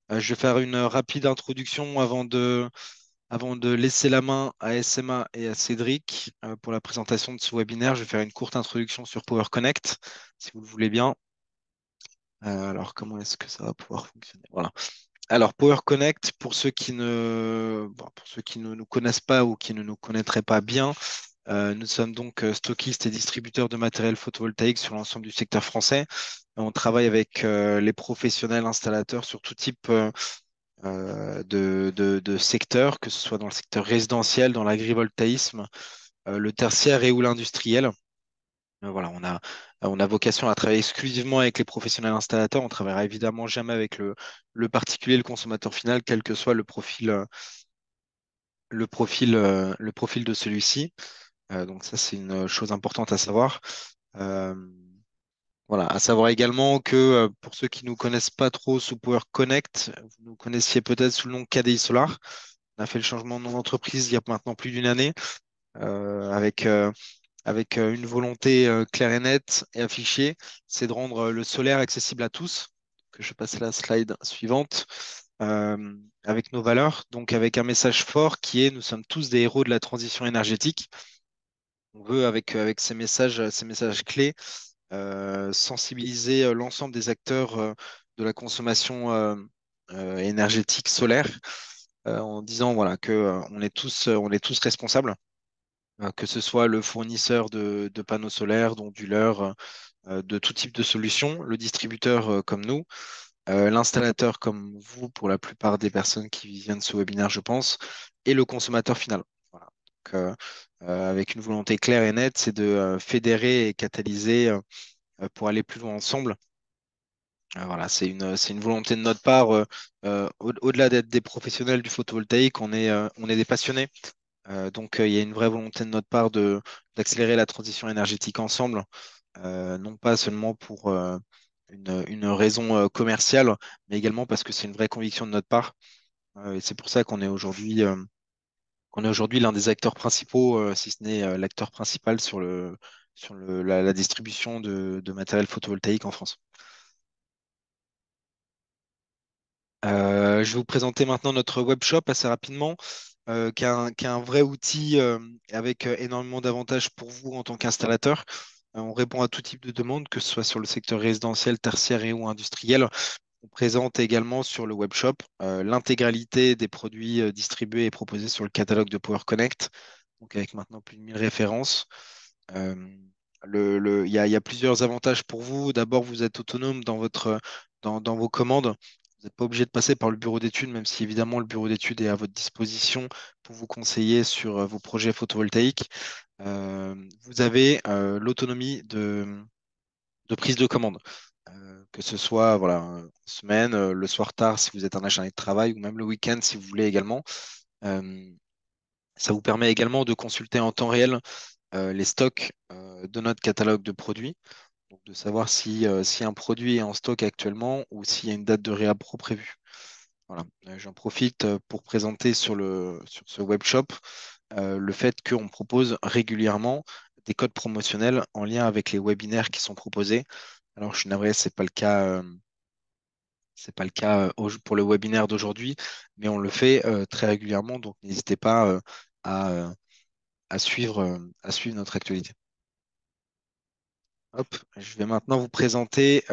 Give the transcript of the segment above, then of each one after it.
Je vais faire une rapide introduction avant de laisser la main à SMA et à Cédric pour la présentation de ce webinaire. Je vais faire une courte introduction sur Power Connect, si vous le voulez bien. Alors, comment est-ce que ça va pouvoir fonctionner? Voilà. Alors, Power Connect, pour ceux qui ne nous connaissent pas ou qui ne nous connaîtraient pas bien, nous sommes donc stockistes et distributeurs de matériel photovoltaïque sur l'ensemble du secteur français. On travaille avec les professionnels installateurs sur tout type de secteur, que ce soit dans le secteur résidentiel, dans l'agrivoltaïsme, le tertiaire et ou l'industriel. Voilà, on a vocation à travailler exclusivement avec les professionnels installateurs. On travaillera évidemment jamais avec le particulier, le consommateur final, quel que soit le profil de celui-ci. Donc ça, c'est une chose importante à savoir. Euh, voilà, à savoir également que pour ceux qui ne nous connaissent pas trop sous Power Connect, vous nous connaissiez peut-être sous le nom KDI Solar. On a fait le changement de nom d'entreprise il y a maintenant plus d'une année, euh, avec, euh, avec une volonté claire et nette et affichée, c'est de rendre le solaire accessible à tous. Que je passe la slide suivante. Avec nos valeurs, donc avec un message fort qui est nous sommes tous des héros de la transition énergétique. On veut, avec ces messages clés, sensibiliser l'ensemble des acteurs de la consommation énergétique solaire en disant voilà, que, on est tous responsables, que ce soit le fournisseur de panneaux solaires, d'onduleurs, de tout type de solutions, le distributeur comme nous, l'installateur comme vous pour la plupart des personnes qui viennent de ce webinaire, je pense, et le consommateur final. Voilà. Donc, avec une volonté claire et nette, c'est de fédérer et catalyser pour aller plus loin ensemble. Voilà, c'est une volonté de notre part. Au-delà d'être des professionnels du photovoltaïque, on est des passionnés. Donc, il y a une vraie volonté de notre part d'accélérer la transition énergétique ensemble, non pas seulement pour une raison commerciale, mais également parce que c'est une vraie conviction de notre part. Et c'est pour ça qu'on est aujourd'hui l'un des acteurs principaux, si ce n'est l'acteur principal sur la distribution de matériel photovoltaïque en France. Je vais vous présenter maintenant notre web shop assez rapidement, qui est un vrai outil avec énormément d'avantages pour vous en tant qu'installateur. On répond à tout type de demandes, que ce soit sur le secteur résidentiel, tertiaire et ou industriel. On présente également sur le web shop l'intégralité des produits distribués et proposés sur le catalogue de Power Connect, donc avec maintenant plus de 1000 références. Euh, il y a plusieurs avantages pour vous. D'abord, vous êtes autonome dans vos commandes. Vous n'êtes pas obligé de passer par le bureau d'études, même si évidemment le bureau d'études est à votre disposition pour vous conseiller sur vos projets photovoltaïques. Vous avez l'autonomie de prise de commande, que ce soit voilà, en semaine, le soir tard si vous êtes un acharné de travail, ou même le week-end si vous voulez également. Euh, Ça vous permet également de consulter en temps réel les stocks de notre catalogue de produits, donc de savoir si un produit est en stock actuellement ou s'il y a une date de réappro prévue. Voilà. J'en profite pour présenter sur ce web shop le fait qu'on propose régulièrement des codes promotionnels en lien avec les webinaires qui sont proposés. Alors, je suis navré, c'est pas le cas pour le webinaire d'aujourd'hui, mais on le fait très régulièrement, donc n'hésitez pas à, euh, à suivre notre actualité. Hop, je vais maintenant vous présenter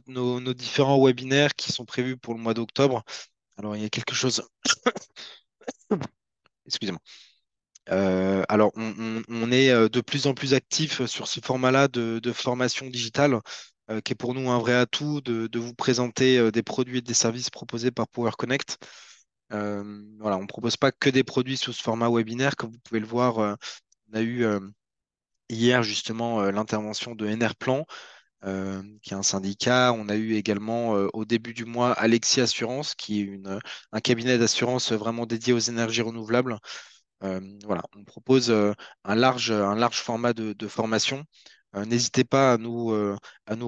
nos différents webinaires qui sont prévus pour le mois d'octobre. Alors, il y a quelque chose, excusez-moi. Alors, on est de plus en plus actif sur ce format-là de formation digitale, qui est pour nous un vrai atout de vous présenter des produits et des services proposés par Power Connect. Voilà, on ne propose pas que des produits sous ce format webinaire. Comme vous pouvez le voir, on a eu hier justement l'intervention de Enerplan, qui est un syndicat. On a eu également au début du mois Alexis Assurance, qui est un cabinet d'assurance vraiment dédié aux énergies renouvelables. Voilà, on propose un large format de formation. N'hésitez pas à nous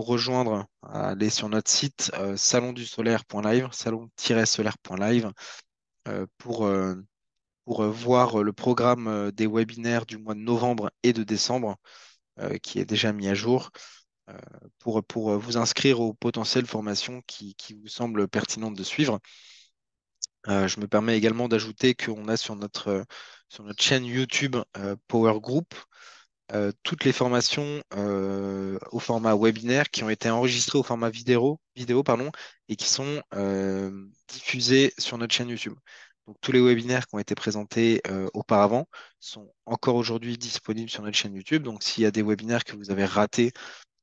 rejoindre, à aller sur notre site salondusolaire.live, salon-solaire.live, pour, voir le programme des webinaires du mois de novembre et de décembre qui est déjà mis à jour. pour vous inscrire aux potentielles formations qui vous semblent pertinentes de suivre. Je me permets également d'ajouter qu'on a sur notre chaîne YouTube Power Group toutes les formations au format webinaire qui ont été enregistrées au format vidéo pardon, et qui sont diffusées sur notre chaîne YouTube. Donc, tous les webinaires qui ont été présentés auparavant sont encore aujourd'hui disponibles sur notre chaîne YouTube. Donc, s'il y a des webinaires que vous avez ratés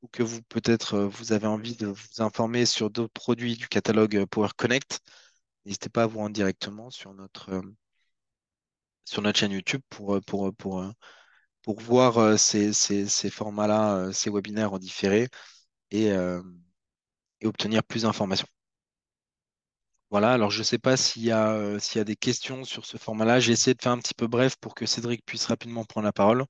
ou que vous peut-être vous avez envie de vous informer sur d'autres produits du catalogue Power Connect, n'hésitez pas à vous rendre directement sur notre chaîne YouTube pour voir ces formats-là, ces webinaires en différé et, euh, et obtenir plus d'informations. Voilà, alors je ne sais pas s'il y a des questions sur ce format-là. J'ai essayé de faire un petit peu bref pour que Cédric puisse rapidement prendre la parole.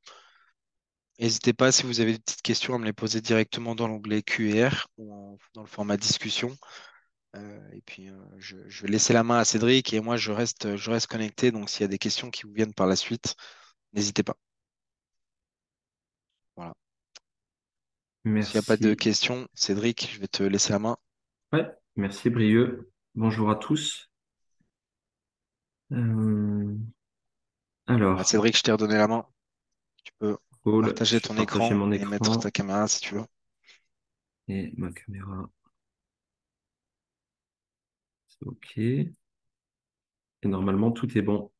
N'hésitez pas, si vous avez des petites questions, à me les poser directement dans l'onglet Q&R ou dans le format discussion. Et puis, je vais laisser la main à Cédric et moi, je reste connecté. Donc, s'il y a des questions qui vous viennent par la suite, n'hésitez pas. Voilà. S'il n'y a pas de Merci. questions, Cédric, je vais te laisser la main. Ouais, merci Brieux. Bonjour à tous. Euh, Ah, alors, Cédric, je t'ai redonné la main. Tu peux cool. partager Je vais ton partager écran mon et mettre ta écran caméra si tu veux. et ma caméra. C'est OK. Et normalement, tout est bon.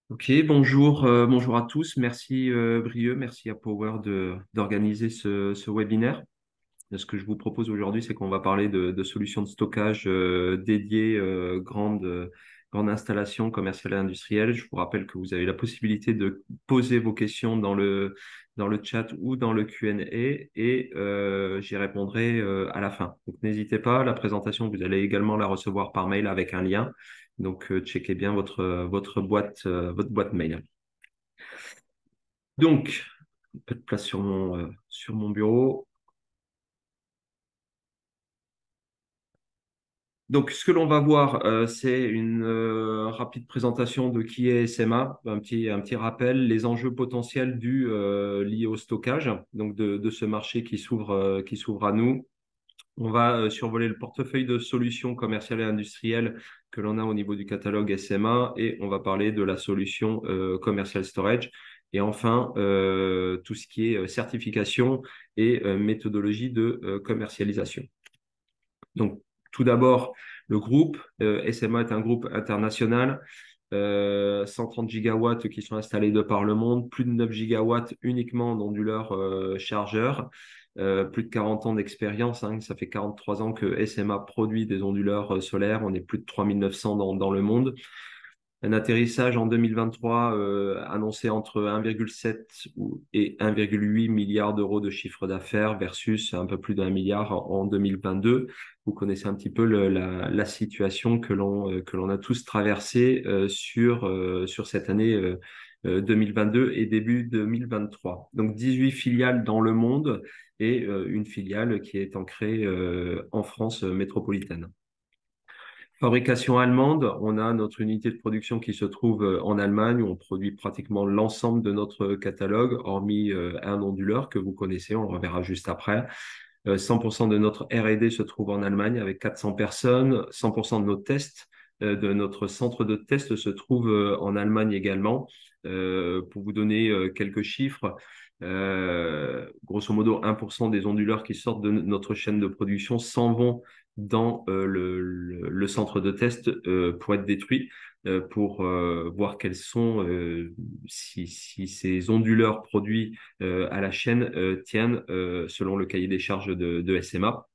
OK, bonjour, bonjour à tous. Merci Brieux, merci à Power d'organiser ce webinaire. Ce que je vous propose aujourd'hui, c'est qu'on va parler de solutions de stockage dédiées, grande installation commerciale et industrielle. Je vous rappelle que vous avez la possibilité de poser vos questions dans le chat ou dans le Q&A et j'y répondrai à la fin. Donc n'hésitez pas, la présentation, vous allez également la recevoir par mail avec un lien. Donc checkez bien votre boîte mail. Donc, un peu de place sur mon bureau. Donc, ce que l'on va voir, c'est une rapide présentation de qui est SMA, un petit rappel, les enjeux potentiels liés au stockage, donc de ce marché qui s'ouvre à nous. On va survoler le portefeuille de solutions commerciales et industrielles que l'on a au niveau du catalogue SMA et on va parler de la solution commercial storage. Et enfin, tout ce qui est certification et méthodologie de commercialisation. Donc, tout d'abord, le groupe SMA est un groupe international, 130 gigawatts qui sont installés de par le monde, plus de 9 gigawatts uniquement d'onduleurs chargeurs, plus de 40 ans d'expérience, hein, ça fait 43 ans que SMA produit des onduleurs solaires, on est plus de 3900 dans le monde. Un atterrissage en 2023 annoncé entre 1,7 et 1,8 milliard d'euros de chiffre d'affaires versus un peu plus d'1 milliard en 2022. Vous connaissez un petit peu la situation que l'on a tous traversée sur cette année 2022 et début 2023. Donc 18 filiales dans le monde et une filiale qui est ancrée en France métropolitaine. Fabrication allemande, on a notre unité de production qui se trouve en Allemagne, où on produit pratiquement l'ensemble de notre catalogue, hormis un onduleur que vous connaissez, on le reverra juste après. 100% de notre R&D se trouve en Allemagne avec 400 personnes, 100% de nos tests, de notre centre de test se trouve en Allemagne également. Pour vous donner quelques chiffres, grosso modo 1% des onduleurs qui sortent de notre chaîne de production s'en vont dans le centre de test pour être détruits, pour voir quels sont, si ces onduleurs produits à la chaîne tiennent selon le cahier des charges de SMA.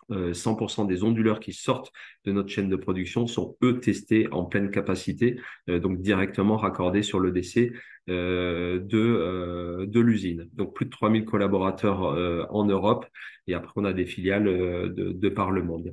100% des onduleurs qui sortent de notre chaîne de production sont, eux, testés en pleine capacité, donc directement raccordés sur le DC de l'usine. Donc, plus de 3000 collaborateurs en Europe et après, on a des filiales de par le monde.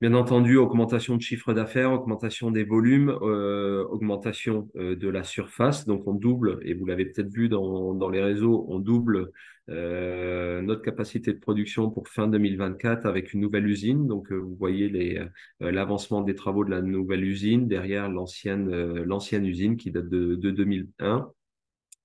Bien entendu, augmentation de chiffre d'affaires, augmentation des volumes, augmentation de la surface. Donc, on double, et vous l'avez peut-être vu dans les réseaux, on double notre capacité de production pour fin 2024 avec une nouvelle usine. Donc, vous voyez l'avancement des travaux de la nouvelle usine derrière l'ancienne usine qui date de 2001.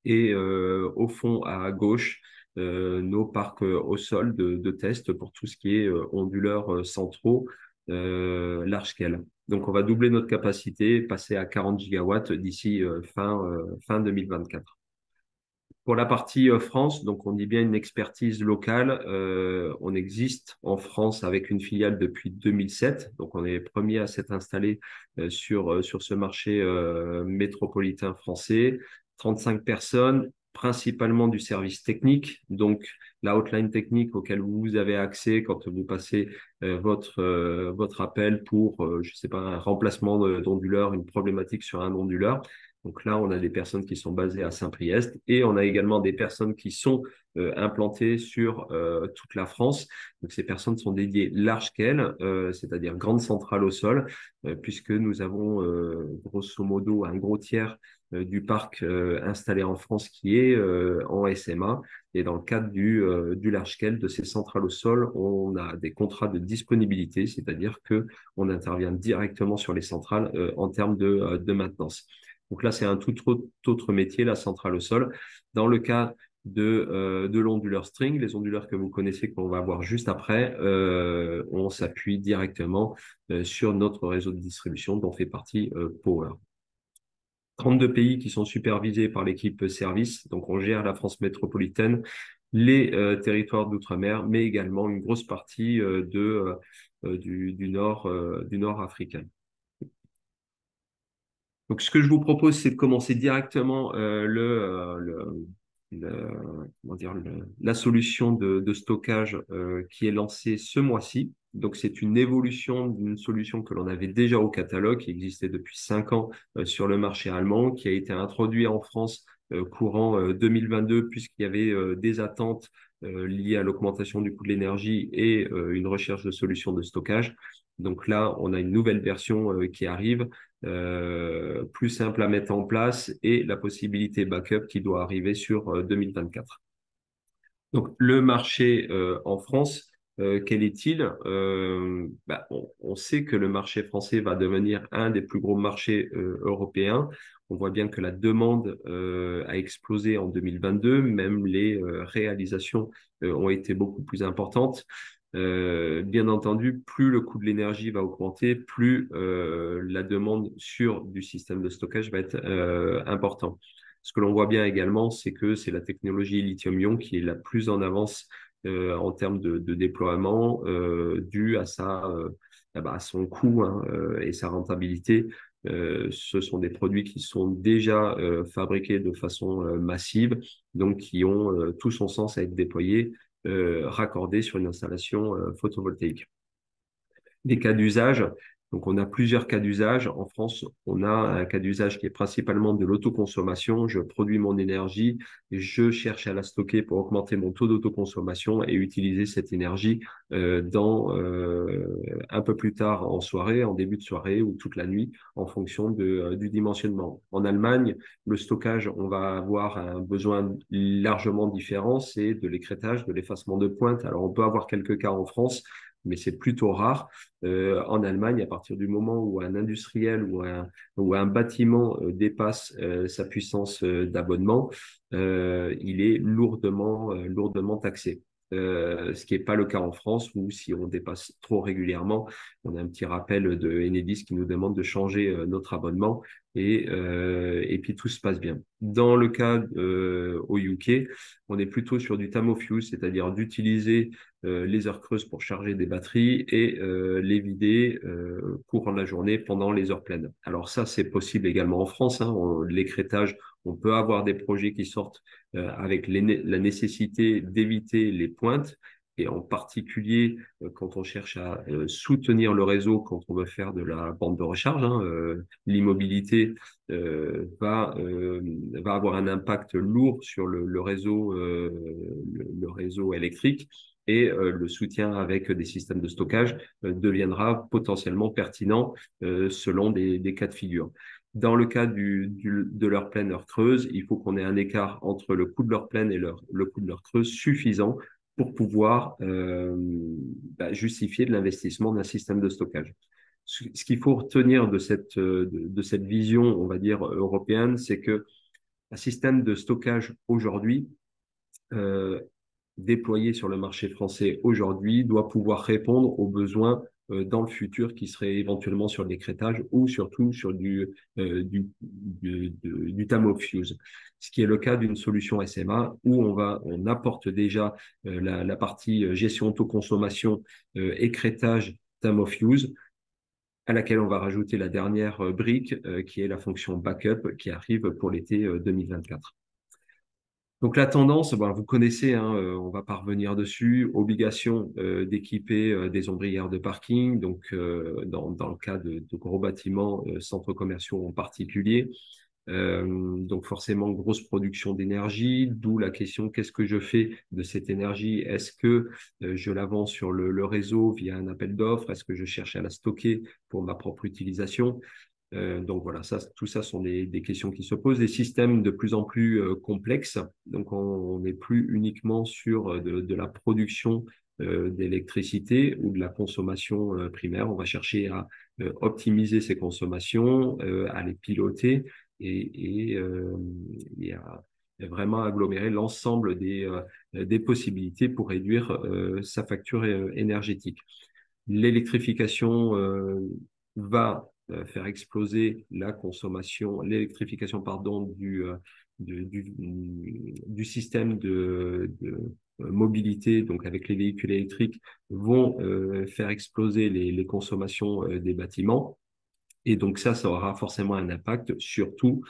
Et au fond, à gauche, nos parcs au sol de test pour tout ce qui est onduleurs centraux large scale. Donc, on va doubler notre capacité, passer à 40 gigawatts d'ici fin 2024. Pour la partie France, donc on dit bien une expertise locale. On existe en France avec une filiale depuis 2007. Donc on est premier à s'être installé sur ce marché métropolitain français. 35 personnes, principalement du service technique. Donc la hotline technique auquel vous avez accès quand vous passez votre appel pour, je sais pas, un remplacement d'onduleur, une problématique sur un onduleur. Donc là, on a des personnes qui sont basées à Saint-Priest et on a également des personnes qui sont implantées sur toute la France. Donc ces personnes sont dédiées large scale, c'est-à-dire grande centrale au sol, puisque nous avons grosso modo un gros tiers du parc installé en France qui est en SMA. Et dans le cadre du large scale de ces centrales au sol, on a des contrats de disponibilité, c'est-à-dire que on intervient directement sur les centrales en termes de maintenance. Donc là, c'est un tout autre métier, la centrale au sol. Dans le cas de l'onduleur string, les onduleurs que vous connaissez, qu'on va voir juste après, on s'appuie directement sur notre réseau de distribution dont fait partie Power. 32 pays qui sont supervisés par l'équipe service. Donc, on gère la France métropolitaine, les territoires d'outre-mer, mais également une grosse partie du nord africain. Donc, ce que je vous propose, c'est de commencer directement comment dire, la solution de stockage qui est lancée ce mois-ci. Donc, c'est une évolution d'une solution que l'on avait déjà au catalogue, qui existait depuis 5 ans sur le marché allemand, qui a été introduit en France courant 2022, puisqu'il y avait des attentes liées à l'augmentation du coût de l'énergie et une recherche de solutions de stockage. Donc là, on a une nouvelle version qui arrive plus simple à mettre en place et la possibilité backup qui doit arriver sur 2024. Donc, le marché en France, quel est-il on sait que le marché français va devenir un des plus gros marchés européens. On voit bien que la demande a explosé en 2022, même les réalisations ont été beaucoup plus importantes. Bien entendu, plus le coût de l'énergie va augmenter, plus la demande sur du système de stockage va être important. Ce que l'on voit bien également, c'est que c'est la technologie lithium-ion qui est la plus en avance en termes de déploiement dû à à son coût hein, et sa rentabilité. Ce sont des produits qui sont déjà fabriqués de façon massive, donc qui ont tout son sens à être déployés, raccordés sur une installation photovoltaïque. Des cas d'usage. Donc, on a plusieurs cas d'usage. En France, on a un cas d'usage qui est principalement de l'autoconsommation. Je produis mon énergie, je cherche à la stocker pour augmenter mon taux d'autoconsommation et utiliser cette énergie un peu plus tard en soirée, en début de soirée ou toute la nuit en fonction du dimensionnement. En Allemagne, le stockage, on va avoir un besoin largement différent, c'est de l'écrêtage, de l'effacement de pointe. Alors, on peut avoir quelques cas en France, mais c'est plutôt rare. En Allemagne, à partir du moment où un industriel ou un bâtiment dépasse sa puissance d'abonnement, il est lourdement taxé. Ce qui n'est pas le cas en France où si on dépasse trop régulièrement, on a un petit rappel de Enedis qui nous demande de changer notre abonnement et puis tout se passe bien. Dans le cas au UK, on est plutôt sur du time of use, c'est-à-dire d'utiliser les heures creuses pour charger des batteries et les vider courant la journée pendant les heures pleines. Alors ça, c'est possible également en France. Hein, l'écrêtage, on peut avoir des projets qui sortent avec la nécessité d'éviter les pointes et en particulier quand on cherche à soutenir le réseau, quand on veut faire de la bande de recharge, hein, l'immobilité va avoir un impact lourd sur le réseau électrique et le soutien avec des systèmes de stockage deviendra potentiellement pertinent selon des cas de figure. Dans le cas de leur pleine heure creuse, il faut qu'on ait un écart entre le coût de leur pleine et le coût de leur creuse suffisant pour pouvoir justifier de l'investissement d'un système de stockage. Ce qu'il faut retenir de cette vision, on va dire, européenne, c'est que un système de stockage aujourd'hui déployé sur le marché français aujourd'hui doit pouvoir répondre aux besoins dans le futur qui seraient éventuellement sur l'écrêtage ou surtout sur du time of use. Ce qui est le cas d'une solution SMA où on apporte déjà la partie gestion autoconsommation, écrêtage, time of use, à laquelle on va rajouter la dernière brique qui est la fonction backup qui arrive pour l'été 2024. Donc la tendance, ben, vous connaissez, hein, on va pas revenir dessus, obligation d'équiper des ombrières de parking, donc dans le cas de gros bâtiments, centres commerciaux en particulier. Donc forcément, grosse production d'énergie, d'où la question, qu'est-ce que je fais de cette énergie? Est-ce que je la vends sur le réseau via un appel d'offres? Est-ce que je cherche à la stocker pour ma propre utilisation? Donc voilà, tout ça sont des questions qui se posent, des systèmes de plus en plus complexes. Donc on n'est plus uniquement sur de la production d'électricité ou de la consommation primaire. On va chercher à optimiser ces consommations, à les piloter et à vraiment agglomérer l'ensemble des possibilités pour réduire sa facture énergétique. L'électrification va faire exploser la consommation, l'électrification, pardon, du système de mobilité, donc avec les véhicules électriques, vont faire exploser les consommations des bâtiments. Et donc ça aura forcément un impact, surtout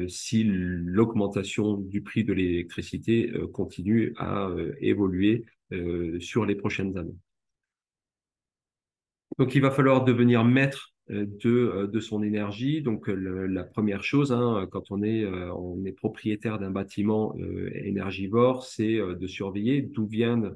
si l'augmentation du prix de l'électricité continue à évoluer sur les prochaines années. Donc, il va falloir devenir maître de son énergie. Donc, la première chose, hein, quand on est propriétaire d'un bâtiment énergivore, c'est de surveiller d'où viennent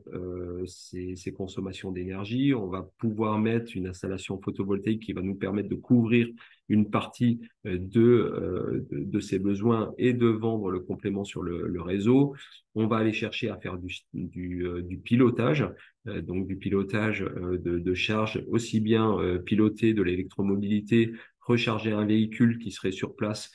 ces consommations d'énergie. On va pouvoir mettre une installation photovoltaïque qui va nous permettre de couvrir une partie de ces besoins et de vendre le complément sur le réseau. On va aller chercher à faire du pilotage donc du pilotage de charge, aussi bien piloter de l'électromobilité, recharger un véhicule qui serait sur place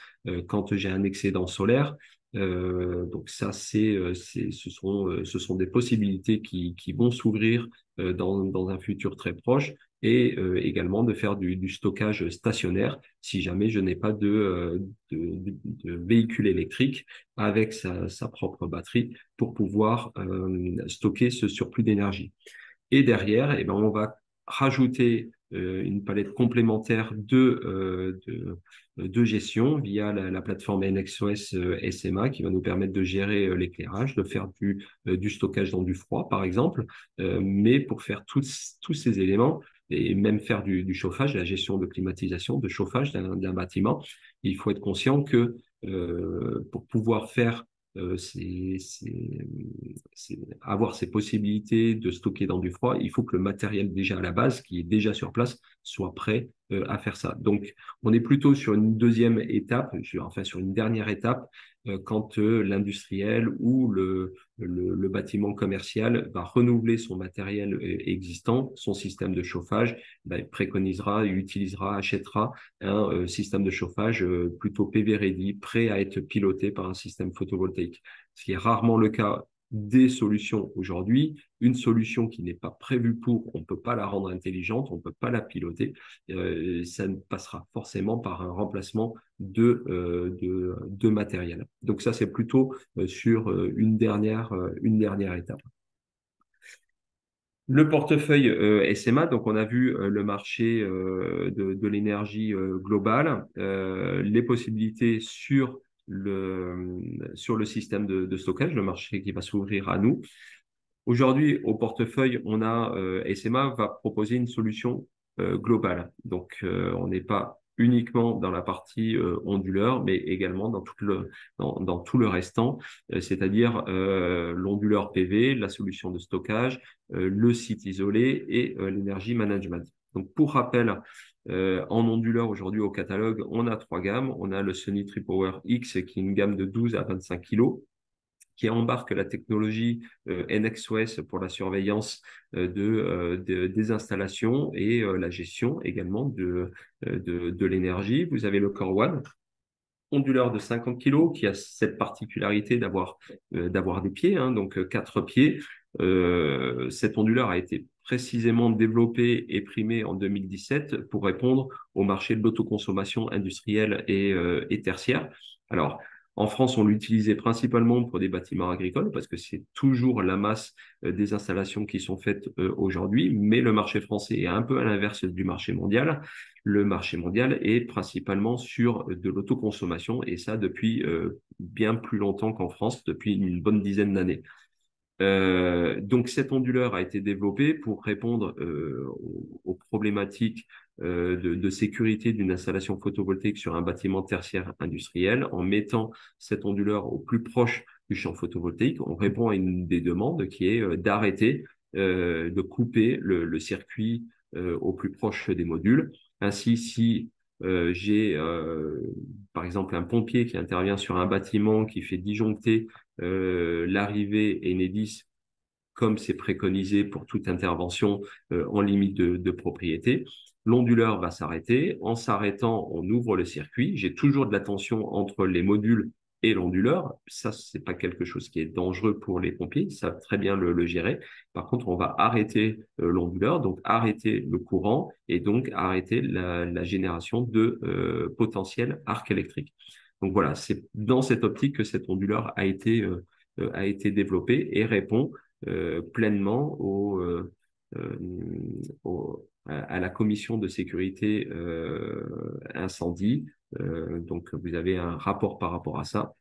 quand j'ai un excédent solaire. Donc ça, ce sont des possibilités qui vont s'ouvrir dans un futur très proche et également de faire du stockage stationnaire si jamais je n'ai pas de véhicule électrique avec sa propre batterie pour pouvoir stocker ce surplus d'énergie. Et derrière, eh ben, on va rajouter une palette complémentaire de gestion via la plateforme NXOS SMA qui va nous permettre de gérer l'éclairage, de faire du stockage dans du froid, par exemple. Mais pour faire tous ces éléments et même faire du chauffage, la gestion de climatisation, de chauffage d'un bâtiment, il faut être conscient que pour pouvoir faire avoir ces possibilités de stocker dans du froid, il faut que le matériel déjà à la base, qui est déjà sur place, soit prêt à faire ça. Donc, on est plutôt sur une deuxième étape, enfin sur une dernière étape, quand l'industriel ou le bâtiment commercial va renouveler son matériel existant, son système de chauffage, il préconisera, il utilisera, achètera un système de chauffage plutôt PV ready, prêt à être piloté par un système photovoltaïque. Ce qui est rarement le cas des solutions aujourd'hui. Une solution qui n'est pas prévue pour, on ne peut pas la rendre intelligente, on ne peut pas la piloter. Ça ne passera forcément par un remplacement de matériel. Donc ça, c'est plutôt sur une dernière étape. Le portefeuille SMA, donc on a vu le marché de l'énergie globale, les possibilités sur le système de stockage, le marché qui va s'ouvrir à nous. Aujourd'hui, au portefeuille, SMA va proposer une solution globale. Donc, on n'est pas uniquement dans la partie onduleur, mais également dans tout le restant, c'est-à-dire l'onduleur PV, la solution de stockage, le site isolé et l'énergie management. Donc, pour rappel, en onduleur aujourd'hui au catalogue, on a trois gammes. On a le Sunny Tripower X qui est une gamme de 12 à 25 kg qui embarque la technologie NXOS pour la surveillance des installations et la gestion également de l'énergie. Vous avez le Core One onduleur de 50 kg qui a cette particularité d'avoir des pieds, hein, donc 4 pieds. Cet onduleur a été précisément développé et primé en 2017 pour répondre au marché de l'autoconsommation industrielle et tertiaire. Alors, en France, on l'utilisait principalement pour des bâtiments agricoles parce que c'est toujours la masse des installations qui sont faites aujourd'hui, mais le marché français est un peu à l'inverse du marché mondial. Le marché mondial est principalement sur de l'autoconsommation et ça depuis bien plus longtemps qu'en France, depuis une bonne dizaine d'années. Donc cet onduleur a été développé pour répondre aux problématiques de sécurité d'une installation photovoltaïque sur un bâtiment tertiaire industriel. En mettant cet onduleur au plus proche du champ photovoltaïque, on répond à une des demandes qui est d'arrêter, de couper le circuit au plus proche des modules. Ainsi, si j'ai par exemple un pompier qui intervient sur un bâtiment qui fait disjoncter l'arrivée Enedis, comme c'est préconisé pour toute intervention en limite de propriété. L'onduleur va s'arrêter. En s'arrêtant, on ouvre le circuit. J'ai toujours de la tension entre les modules et l'onduleur. Ça, c'est pas quelque chose qui est dangereux pour les pompiers. Ils savent très bien le gérer. Par contre, on va arrêter l'onduleur, donc arrêter le courant et donc arrêter la génération de potentiel arc électrique. Donc voilà, c'est dans cette optique que cet onduleur a été développé et répond pleinement euh, à la commission de sécurité incendie. Donc, vous avez un rapport par rapport à ça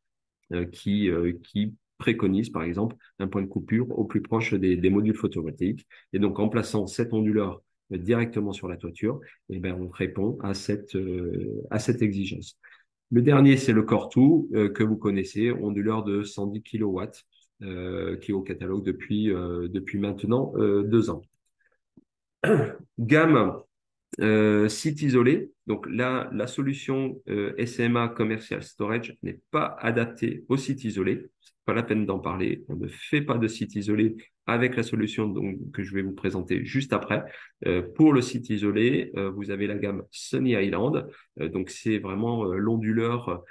qui préconise, par exemple, un point de coupure au plus proche des modules photovoltaïques. Et donc, en plaçant cet onduleur directement sur la toiture, eh ben, on répond à cette exigence. Le dernier, c'est le Cortu, que vous connaissez, onduleur de 110 kW, qui est au catalogue depuis maintenant 2 ans. Gamme site isolé. Donc là, la solution SMA Commercial Storage n'est pas adaptée au site isolé. C'est pas la peine d'en parler. On ne fait pas de site isolé avec la solution donc, que je vais vous présenter juste après. Pour le site isolé, vous avez la gamme Sunny Island. Donc c'est vraiment l'onduleur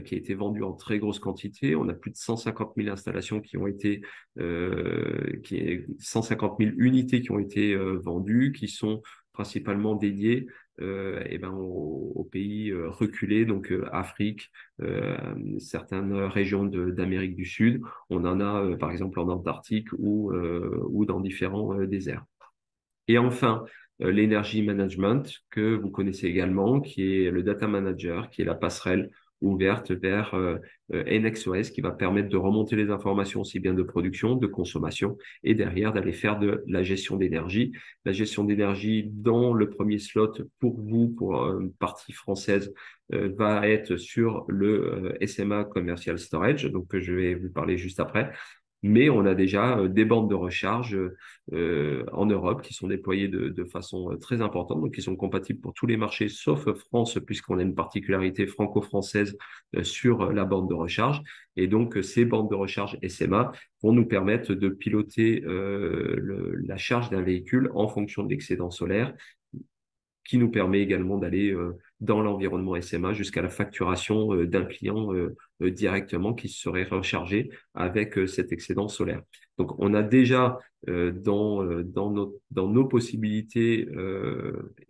qui a été vendu en très grosse quantité. On a plus de 150 000 installations qui ont été, 150 000 unités qui ont été vendues, qui sont principalement dédiées aux pays reculés, donc Afrique, certaines régions d'Amérique du Sud. On en a par exemple en Antarctique ou dans différents déserts. Et enfin, l'energy management que vous connaissez également, qui est le data manager, qui est la passerelle ouverte vers NXOS, qui va permettre de remonter les informations aussi bien de production, de consommation, et derrière d'aller faire de la gestion d'énergie. La gestion d'énergie dans le premier slot pour vous, pour une partie française, va être sur le SMA Commercial Storage, donc je vais vous parler juste après. Mais on a déjà des bornes de recharge en Europe qui sont déployées de façon très importante, donc qui sont compatibles pour tous les marchés sauf France, puisqu'on a une particularité franco-française sur la borne de recharge. Et donc, ces bornes de recharge SMA vont nous permettre de piloter la charge d'un véhicule en fonction de l'excédent solaire, qui nous permet également d'aller dans l'environnement SMA jusqu'à la facturation d'un client directement qui serait rechargé avec cet excédent solaire. Donc, on a déjà dans nos possibilités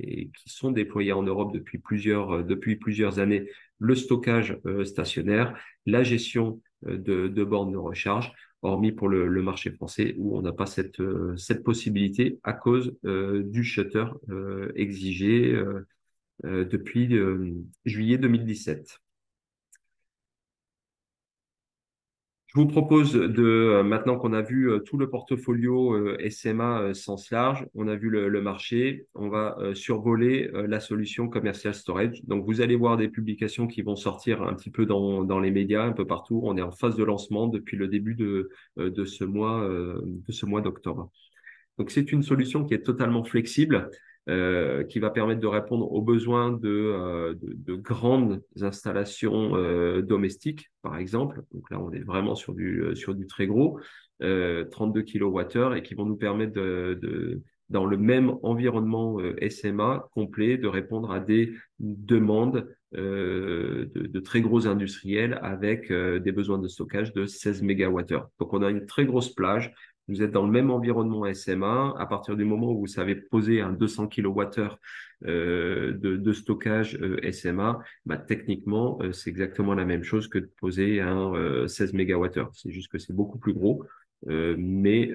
et qui sont déployées en Europe depuis plusieurs années, le stockage stationnaire, la gestion de bornes de recharge, hormis pour le marché français où on n'a pas cette possibilité à cause du shutter exigé depuis juillet 2017. Je vous propose maintenant qu'on a vu tout le portfolio SMA sens large, on a vu le marché, on va survoler la solution commercial storage. Donc, vous allez voir des publications qui vont sortir un petit peu dans les médias, un peu partout. On est en phase de lancement depuis le début de ce mois d'octobre. Donc, c'est une solution qui est totalement flexible, qui va permettre de répondre aux besoins de grandes installations domestiques, par exemple. Donc là, on est vraiment sur du très gros, 32 kWh, et qui vont nous permettre dans le même environnement SMA complet, de répondre à des demandes de très gros industriels avec des besoins de stockage de 16 mégawattheures. Donc, on a une très grosse plage. Vous êtes dans le même environnement SMA. À partir du moment où vous savez poser un 200 kWh de stockage SMA, bah, techniquement, c'est exactement la même chose que de poser un 16 mégawattheures. C'est juste que c'est beaucoup plus gros, mais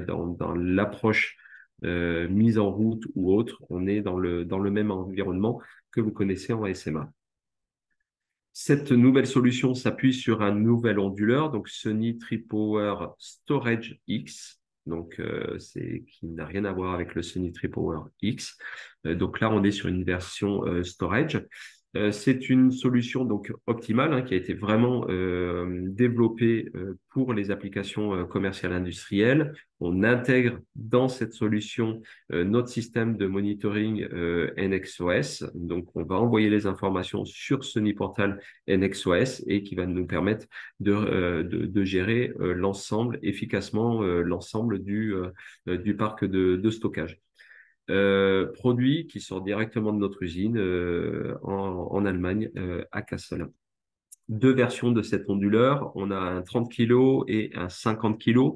dans l'approche mise en route ou autre, on est dans le même environnement que vous connaissez en SMA. Cette nouvelle solution s'appuie sur un nouvel onduleur, donc Sony Tripower Storage X, donc c'est qui n'a rien à voir avec le Sony Tripower X. Donc là, on est sur une version storage. C'est une solution donc optimale qui a été vraiment développée pour les applications commerciales industrielles. On intègre dans cette solution notre système de monitoring NXOS. Donc, on va envoyer les informations sur Sony Portal NXOS et qui va nous permettre de gérer l'ensemble efficacement, l'ensemble du parc de stockage. Produit qui sort directement de notre usine en Allemagne, à Kassel. Deux versions de cet onduleur. On a un 30 kg et un 50 kg.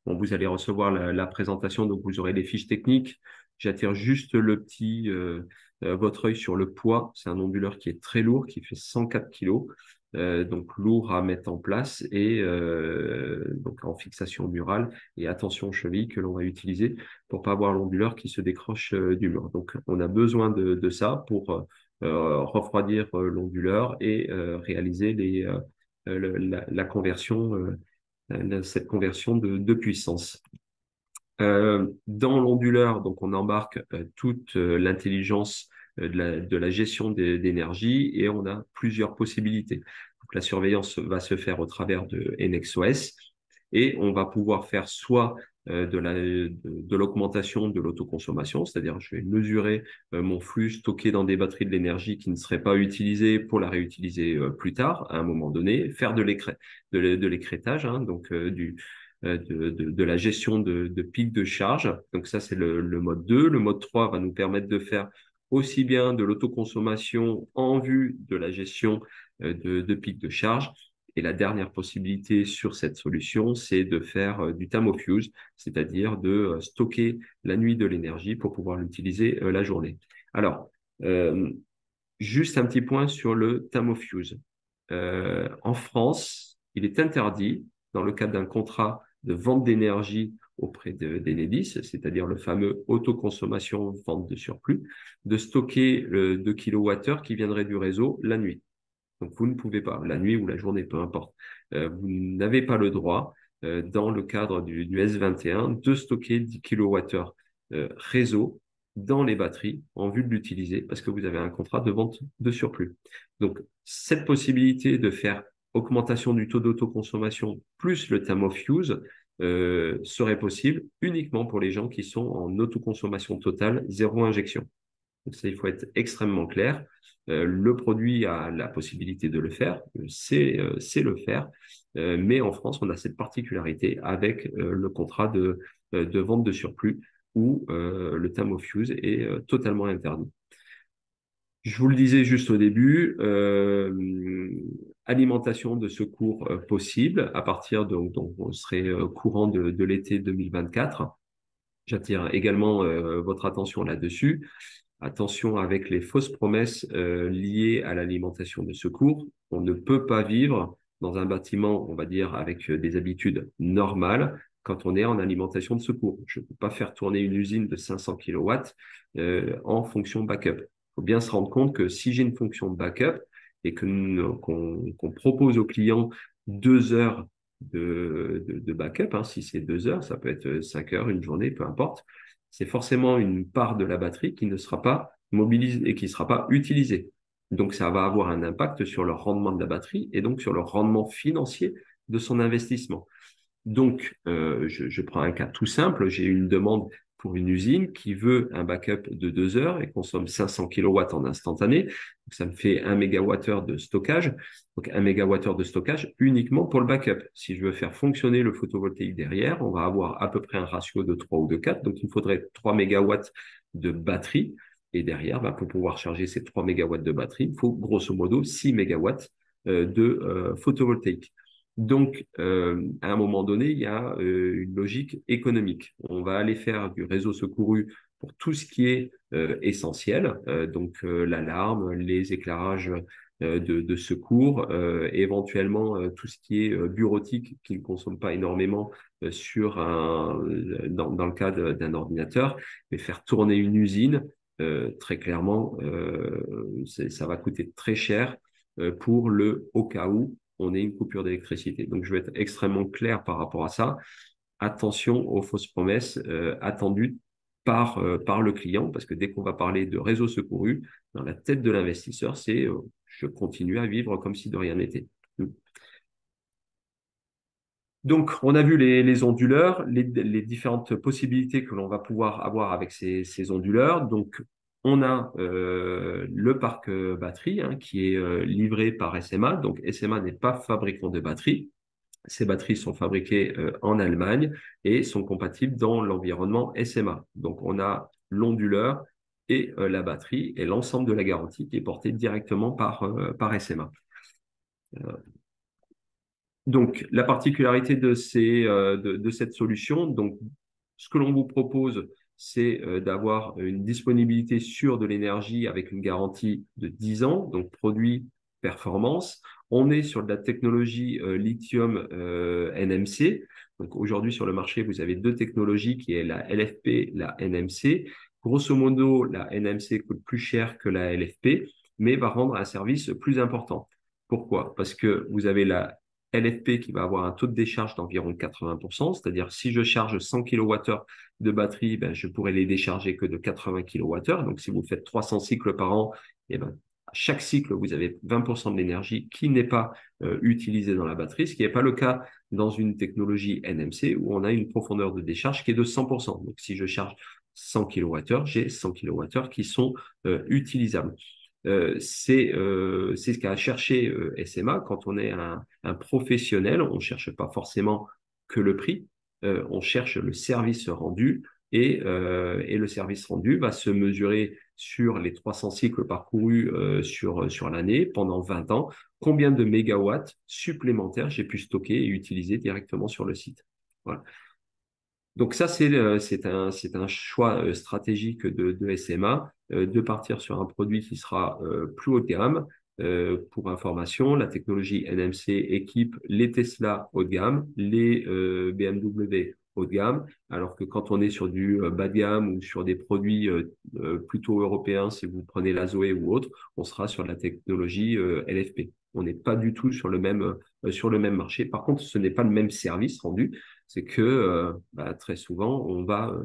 Bon, vous allez recevoir la présentation, donc vous aurez les fiches techniques. J'attire juste votre œil sur le poids. C'est un onduleur qui est très lourd, qui fait 104 kg. Donc lourd à mettre en place et donc en fixation murale et attention aux chevilles que l'on va utiliser pour pas avoir l'onduleur qui se décroche du mur. Donc on a besoin de ça pour refroidir l'onduleur et réaliser la conversion, cette conversion de puissance. Dans l'onduleur, donc on embarque toute l'intelligence de la gestion d'énergie et on a plusieurs possibilités. Donc, la surveillance va se faire au travers de NXOS et on va pouvoir faire soit de l'augmentation de l'autoconsommation, c'est-à-dire je vais mesurer mon flux stocké dans des batteries de l'énergie qui ne seraient pas utilisées pour la réutiliser plus tard, à un moment donné, faire de l'écrêtage, donc de la gestion de pics de charge. Donc ça, c'est le mode 2. Le mode 3 va nous permettre de faire aussi bien de l'autoconsommation en vue de la gestion de pics de charge. Et la dernière possibilité sur cette solution, c'est de faire du time of use, c'est-à-dire de stocker la nuit de l'énergie pour pouvoir l'utiliser la journée. Alors, juste un petit point sur le time of use. En France, il est interdit, dans le cadre d'un contrat de vente d'énergie auprès d'Enedis, c'est-à-dire le fameux autoconsommation vente de surplus, de stocker le 2 kWh qui viendrait du réseau la nuit. Donc, vous ne pouvez pas, la nuit ou la journée, peu importe. Vous n'avez pas le droit, dans le cadre du S21, de stocker 10 kWh réseau dans les batteries en vue de l'utiliser parce que vous avez un contrat de vente de surplus. Donc, cette possibilité de faire augmentation du taux d'autoconsommation plus le time of use serait possible uniquement pour les gens qui sont en autoconsommation totale, zéro injection. Donc ça, il faut être extrêmement clair. Le produit a la possibilité de le faire, c'est le faire, mais en France, on a cette particularité avec le contrat de vente de surplus où le time of use est totalement interdit. Je vous le disais juste au début, alimentation de secours possible à partir donc on serait courant de l'été 2024. J'attire également votre attention là-dessus. Attention avec les fausses promesses liées à l'alimentation de secours. On ne peut pas vivre dans un bâtiment, on va dire, avec des habitudes normales quand on est en alimentation de secours. Je ne peux pas faire tourner une usine de 500 kW en fonction backup. Il faut bien se rendre compte que si j'ai une fonction de backup et qu'on propose aux clients 2 heures de backup, si c'est 2 heures, ça peut être 5 heures, une journée, peu importe, c'est forcément une part de la batterie qui ne sera pas mobilisée et qui ne sera pas utilisée. Donc, ça va avoir un impact sur le rendement de la batterie et donc sur le rendement financier de son investissement. Donc, je prends un cas tout simple. J'ai une demande pour une usine qui veut un backup de 2 heures et consomme 500 kilowatts en instantané. Donc, ça me fait 1 mégawattheure de stockage. Donc, 1 mégawattheure de stockage uniquement pour le backup. Si je veux faire fonctionner le photovoltaïque derrière, on va avoir à peu près un ratio de 3 ou de 4. Donc, il me faudrait 3 mégawatts de batterie. Et derrière, pour pouvoir charger ces 3 mégawatts de batterie, il faut grosso modo 6 mégawatts de photovoltaïque. Donc, à un moment donné, il y a une logique économique. On va aller faire du réseau secouru pour tout ce qui est essentiel, donc l'alarme, les éclairages de secours, éventuellement tout ce qui est bureautique qui ne consomme pas énormément dans le cas d'un ordinateur, mais faire tourner une usine, très clairement, ça va coûter très cher pour le au cas où on ait une coupure d'électricité. Donc, je vais être extrêmement clair par rapport à ça. Attention aux fausses promesses attendues par le client, parce que dès qu'on va parler de réseau secouru, dans la tête de l'investisseur, c'est je continue à vivre comme si de rien n'était. Donc, on a vu les onduleurs, les différentes possibilités que l'on va pouvoir avoir avec ces onduleurs. Donc, on a le parc batterie qui est livré par SMA. Donc, SMA n'est pas fabricant de batteries. Ces batteries sont fabriquées en Allemagne et sont compatibles dans l'environnement SMA. Donc, on a l'onduleur et la batterie et l'ensemble de la garantie qui est portée directement par SMA. Donc, la particularité de cette solution, donc, ce que l'on vous propose, c'est d'avoir une disponibilité sûre de l'énergie avec une garantie de 10 ans, donc produit performance. On est sur de la technologie lithium NMC. Donc, aujourd'hui, sur le marché, vous avez deux technologies qui est la LFP, la NMC. Grosso modo, la NMC coûte plus cher que la LFP, mais va rendre un service plus important. Pourquoi? Parce que vous avez la LFP qui va avoir un taux de décharge d'environ 80%, c'est-à-dire si je charge 100 kWh de batterie, je pourrais les décharger que de 80 kWh. Donc, si vous faites 300 cycles par an, à chaque cycle, vous avez 20% de l'énergie qui n'est pas utilisée dans la batterie, ce qui n'est pas le cas dans une technologie NMC où on a une profondeur de décharge qui est de 100%. Donc, si je charge 100 kWh, j'ai 100 kWh qui sont utilisables. C'est ce qu'a cherché SMA. Quand on est un professionnel, on ne cherche pas forcément que le prix, on cherche le service rendu et le service rendu va se mesurer sur les 300 cycles parcourus sur l'année pendant 20 ans. Combien de mégawatts supplémentaires j'ai pu stocker et utiliser directement sur le site. Voilà. Donc ça, c'est un choix stratégique de SMA de partir sur un produit qui sera plus haut de gamme. Pour information, la technologie NMC équipe les Tesla haut de gamme, les BMW haut de gamme, alors que quand on est sur du bas de gamme ou sur des produits plutôt européens, si vous prenez la Zoé ou autre, on sera sur la technologie LFP. On n'est pas du tout sur le même marché. Par contre, ce n'est pas le même service rendu. C'est que très souvent, on va,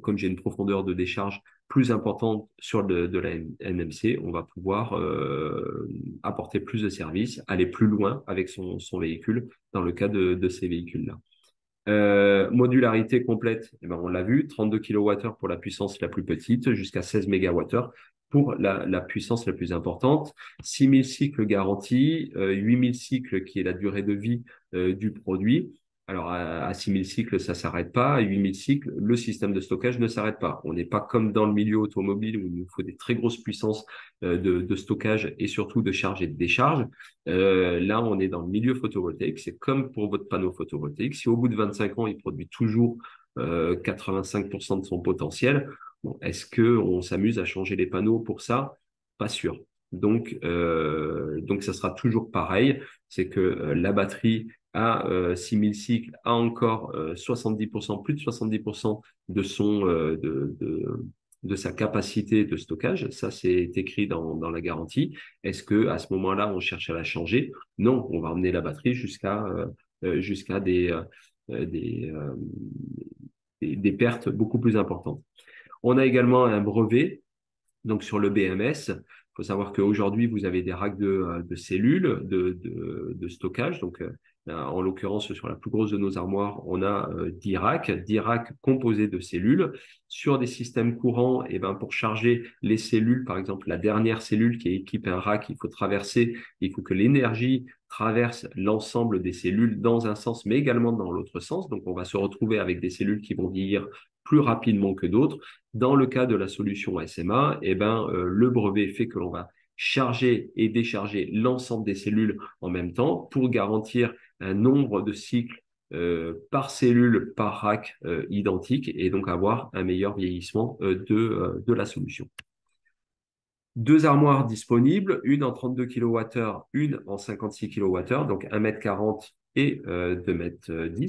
comme j'ai une profondeur de décharge plus importante sur de la NMC, on va pouvoir apporter plus de services, aller plus loin avec son véhicule dans le cas de ces véhicules-là. Modularité complète, on l'a vu, 32 kWh pour la puissance la plus petite, jusqu'à 16 MWh pour la puissance la plus importante. 6000 cycles garantis, 8000 cycles qui est la durée de vie du produit. Alors, à 6000 cycles, ça ne s'arrête pas. À 8000 cycles, le système de stockage ne s'arrête pas. On n'est pas comme dans le milieu automobile où il nous faut des très grosses puissances de stockage et surtout de charge et de décharge. Là, on est dans le milieu photovoltaïque. C'est comme pour votre panneau photovoltaïque. Si au bout de 25 ans, il produit toujours 85% de son potentiel, est-ce qu'on s'amuse à changer les panneaux pour ça? Pas sûr. Donc, ça sera toujours pareil. C'est que la batterie à 6000 cycles a encore 70%, plus de 70% de sa capacité de stockage. Ça, c'est écrit dans la garantie. Est-ce que à ce moment-là, on cherche à la changer? Non, on va emmener la batterie jusqu'à des pertes beaucoup plus importantes. On a également un brevet donc sur le BMS. Il faut savoir qu'aujourd'hui, vous avez des racks de cellules de stockage. Donc, En l'occurrence, sur la plus grosse de nos armoires, on a 10 racks composés de cellules. Sur des systèmes courants, et ben, pour charger les cellules, par exemple, la dernière cellule qui équipe un rack, il faut que l'énergie traverse l'ensemble des cellules dans un sens, mais également dans l'autre sens. Donc, on va se retrouver avec des cellules qui vont vieillir plus rapidement que d'autres. Dans le cas de la solution SMA, eh ben, le brevet fait que l'on va charger et décharger l'ensemble des cellules en même temps pour garantir un nombre de cycles par cellule, par rack identique et donc avoir un meilleur vieillissement de la solution. Deux armoires disponibles, une en 32 kWh, une en 56 kWh, donc 1,40 m et 2,10 m.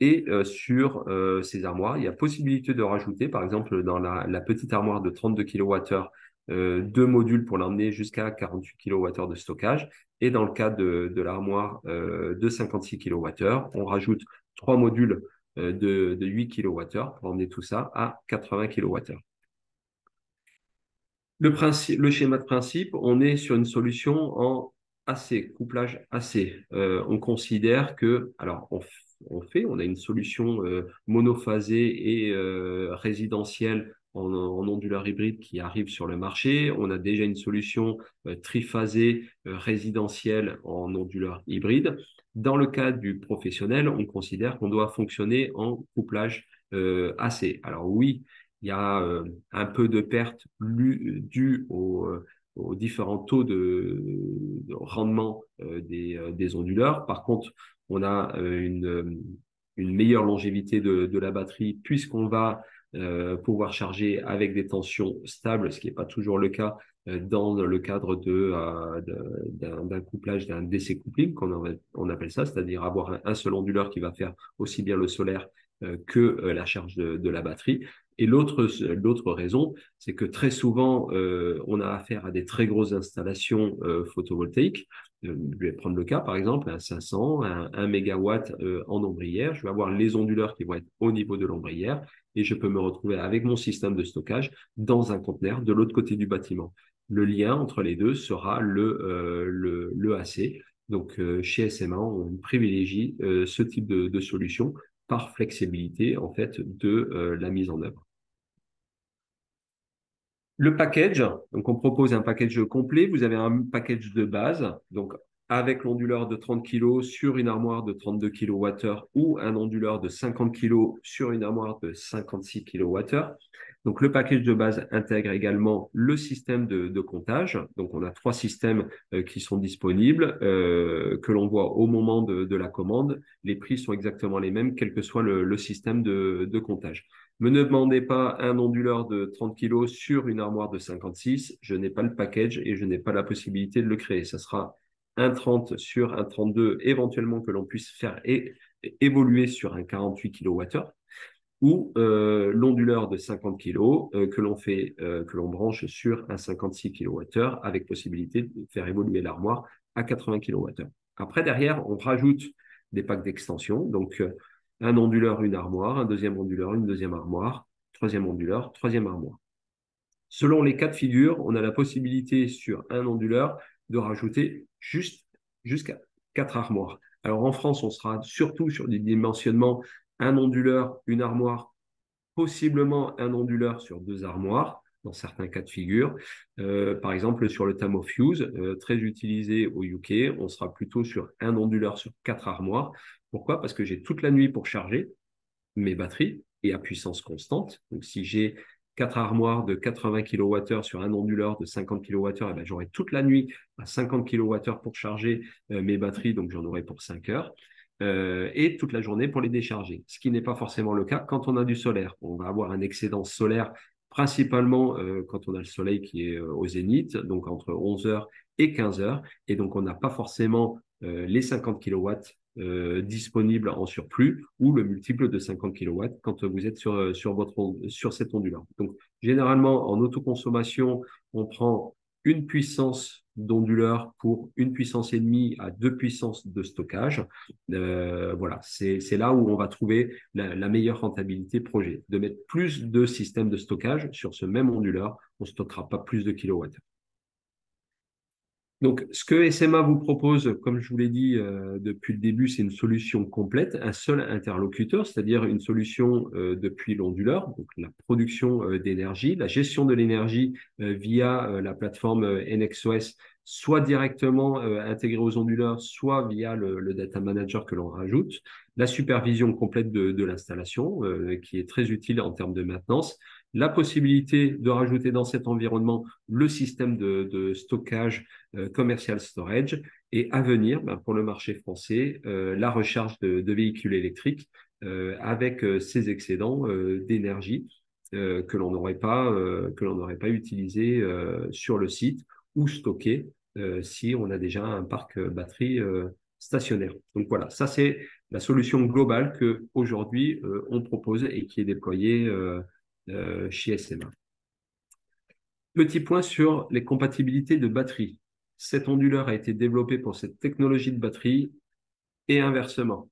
Et sur ces armoires, il y a possibilité de rajouter, par exemple, dans la petite armoire de 32 kWh, deux modules pour l'emmener jusqu'à 48 kWh de stockage. Et dans le cas de l'armoire de 56 kWh, on rajoute trois modules de 8 kWh pour emmener tout ça à 80 kWh. Le schéma de principe, on est sur une solution en AC, couplage AC. On considère que, alors on a une solution monophasée et résidentielle en onduleur hybride qui arrive sur le marché. On a déjà une solution triphasée résidentielle en onduleur hybride. Dans le cas du professionnel, on considère qu'on doit fonctionner en couplage AC. Alors oui, il y a un peu de perte due aux différents taux de rendement des onduleurs. Par contre, on a une meilleure longévité de la batterie puisqu'on va pouvoir charger avec des tensions stables, ce qui n'est pas toujours le cas dans le cadre d'un couplage, d'un DC coupling, on appelle ça, c'est-à-dire avoir un seul onduleur qui va faire aussi bien le solaire que la charge de la batterie. Et l'autre raison, c'est que très souvent, on a affaire à des très grosses installations photovoltaïques. Je vais prendre le cas, par exemple, un 500, un mégawatt en ombrière. Je vais avoir les onduleurs qui vont être au niveau de l'ombrière et je peux me retrouver avec mon système de stockage dans un conteneur de l'autre côté du bâtiment. Le lien entre les deux sera le AC. Donc, chez SMA, on privilégie ce type de solution par flexibilité en fait de la mise en œuvre. Le package, donc on propose un package complet. Vous avez un package de base, donc avec l'onduleur de 30 kg sur une armoire de 32 kWh ou un onduleur de 50 kg sur une armoire de 56 kWh. Donc le package de base intègre également le système de comptage. Donc on a trois systèmes qui sont disponibles, que l'on voit au moment de la commande. Les prix sont exactement les mêmes, quel que soit le système de comptage. Me ne demandez pas un onduleur de 30 kg sur une armoire de 56. Je n'ai pas le package et je n'ai pas la possibilité de le créer. Ça sera un 30 sur un 32, éventuellement que l'on puisse faire évoluer sur un 48 kWh ou l'onduleur de 50 kg que l'on branche sur un 56 kWh avec possibilité de faire évoluer l'armoire à 80 kWh. Après, derrière, on rajoute des packs d'extension. Donc, un onduleur, une armoire, un deuxième onduleur, une deuxième armoire, troisième onduleur, troisième armoire. Selon les cas de figure, on a la possibilité sur un onduleur de rajouter jusqu'à 4 armoires. Alors en France, on sera surtout sur des dimensionnements un onduleur, une armoire, possiblement un onduleur sur deux armoires, dans certains cas de figure. Par exemple, sur le Tamo Fuse, très utilisé au UK, on sera plutôt sur un onduleur sur quatre armoires. Pourquoi? Parce que j'ai toute la nuit pour charger mes batteries et à puissance constante. Donc, si j'ai quatre armoires de 80 kWh sur un onduleur de 50 kWh, eh ben, j'aurai toute la nuit à 50 kWh pour charger mes batteries, donc j'en aurai pour 5 heures. Et toute la journée pour les décharger. Ce qui n'est pas forcément le cas quand on a du solaire. On va avoir un excédent solaire principalement quand on a le soleil qui est au zénith, donc entre 11 heures et 15 heures. Et donc, on n'a pas forcément les 50 kilowatts disponibles en surplus ou le multiple de 50 kilowatts quand vous êtes sur cet onduleur. Donc, généralement, en autoconsommation, on prend une puissance d'onduleur pour une puissance et demie à deux puissances de stockage. Voilà, c'est là où on va trouver la meilleure rentabilité projet. De mettre plus de systèmes de stockage sur ce même onduleur, on ne stockera pas plus de kilowatts. Donc, ce que SMA vous propose, comme je vous l'ai dit depuis le début, c'est une solution complète, un seul interlocuteur, c'est-à-dire une solution depuis l'onduleur, donc la production d'énergie, la gestion de l'énergie via la plateforme NXOS, soit directement intégrée aux onduleurs, soit via le data manager que l'on rajoute, la supervision complète de l'installation, qui est très utile en termes de maintenance, la possibilité de rajouter dans cet environnement le système de stockage commercial storage et à venir ben, pour le marché français la recharge de véhicules électriques avec ces excédents d'énergie que l'on n'aurait pas utilisé sur le site ou stocké si on a déjà un parc batterie stationnaire. Donc voilà, ça c'est la solution globale que aujourd'hui on propose et qui est déployée chez SMA. Petit point sur les compatibilités de batterie. Cet onduleur a été développé pour cette technologie de batterie et inversement.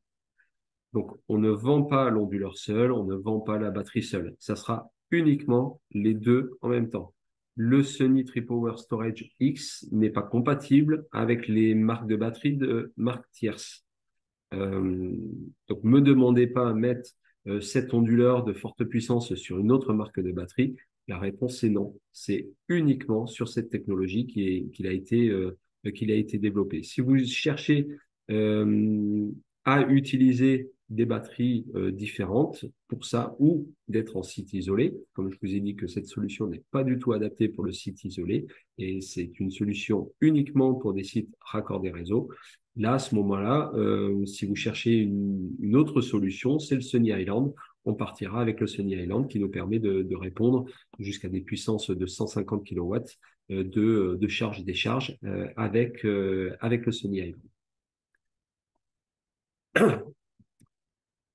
Donc, on ne vend pas l'onduleur seul, on ne vend pas la batterie seule. Ça sera uniquement les deux en même temps. Le Sony Tripower Storage X n'est pas compatible avec les marques de batterie de marque tierce. Euh, donc, me demandez pas à mettre cet onduleur de forte puissance sur une autre marque de batterie. La réponse est non. C'est uniquement sur cette technologie qu'il a été développé. Si vous cherchez à utiliser des batteries différentes pour ça ou d'être en site isolé, comme je vous ai dit que cette solution n'est pas du tout adaptée pour le site isolé et c'est une solution uniquement pour des sites raccordés réseau. Là, à ce moment-là, si vous cherchez une autre solution, c'est le Sunny Island. On partira avec le Sunny Island qui nous permet de répondre jusqu'à des puissances de 150 kW de charge-décharge avec le Sunny Island.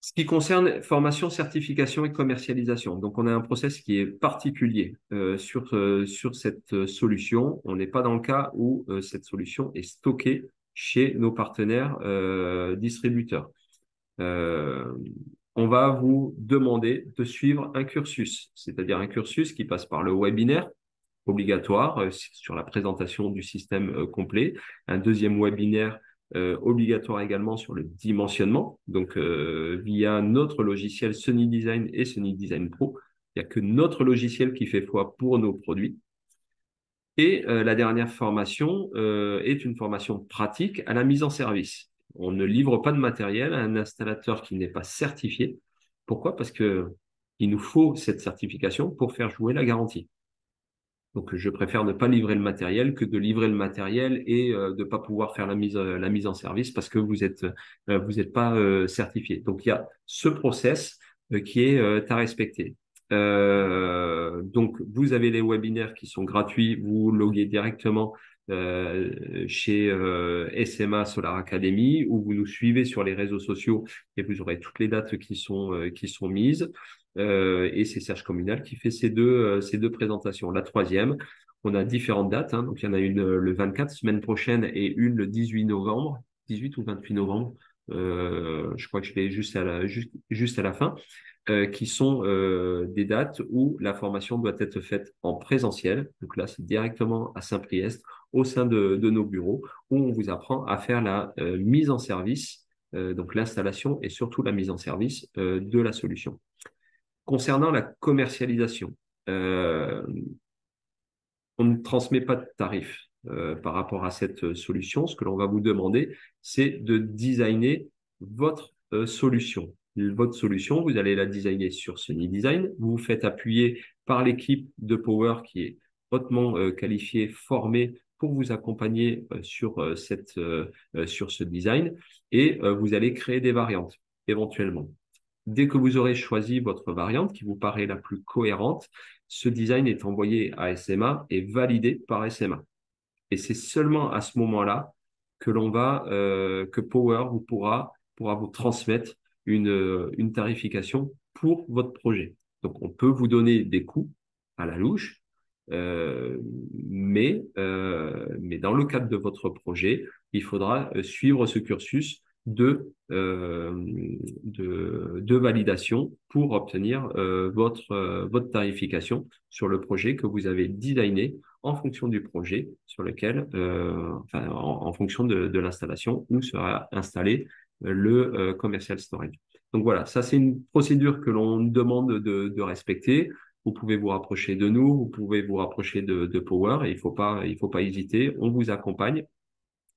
Ce qui concerne formation, certification et commercialisation. Donc, on a un process qui est particulier sur cette solution. On n'est pas dans le cas où cette solution est stockée chez nos partenaires distributeurs. Euh, on va vous demander de suivre un cursus, c'est-à-dire un cursus qui passe par le webinaire obligatoire sur la présentation du système complet, un deuxième webinaire obligatoire également sur le dimensionnement, donc via notre logiciel Sunny Design et Sunny Design Pro. Il n'y a que notre logiciel qui fait foi pour nos produits. Et la dernière formation est une formation pratique à la mise en service. On ne livre pas de matériel à un installateur qui n'est pas certifié. Pourquoi? Parce que il nous faut cette certification pour faire jouer la garantie. Donc, je préfère ne pas livrer le matériel que de livrer le matériel et de ne pas pouvoir faire la mise en service parce que vous êtes pas certifié. Donc, il y a ce process qui est à respecter. Donc, vous avez les webinaires qui sont gratuits. Vous loguez directement chez SMA Solar Academy ou vous nous suivez sur les réseaux sociaux et vous aurez toutes les dates qui sont mises. Et c'est Serge Communal qui fait ces deux présentations. La troisième, on a différentes dates. Hein. Donc, il y en a une le 24, semaine prochaine, et une le 18 novembre, 18 ou 28 novembre. Je crois que je l'ai juste à la fin, qui sont des dates où la formation doit être faite en présentiel. Donc là, c'est directement à Saint-Priest, au sein de nos bureaux, où on vous apprend à faire la mise en service, donc l'installation et surtout la mise en service de la solution. Concernant la commercialisation, on ne transmet pas de tarifs par rapport à cette solution. Ce que l'on va vous demander, c'est de designer votre solution. Votre solution, vous allez la designer sur Sunny Design. Vous vous faites appuyer par l'équipe de Power qui est hautement qualifiée, formée pour vous accompagner sur ce design et vous allez créer des variantes éventuellement. Dès que vous aurez choisi votre variante qui vous paraît la plus cohérente, ce design est envoyé à SMA et validé par SMA. Et c'est seulement à ce moment-là que Power pourra vous transmettre une tarification pour votre projet. Donc, on peut vous donner des coûts à la louche, mais dans le cadre de votre projet, il faudra suivre ce cursus de validation pour obtenir votre tarification sur le projet que vous avez designé en fonction du projet sur lequel, enfin, en fonction de l'installation où sera installé le commercial storage. Donc voilà, ça c'est une procédure que l'on demande de respecter. Vous pouvez vous rapprocher de nous, vous pouvez vous rapprocher de Power et il faut pas hésiter. On vous accompagne,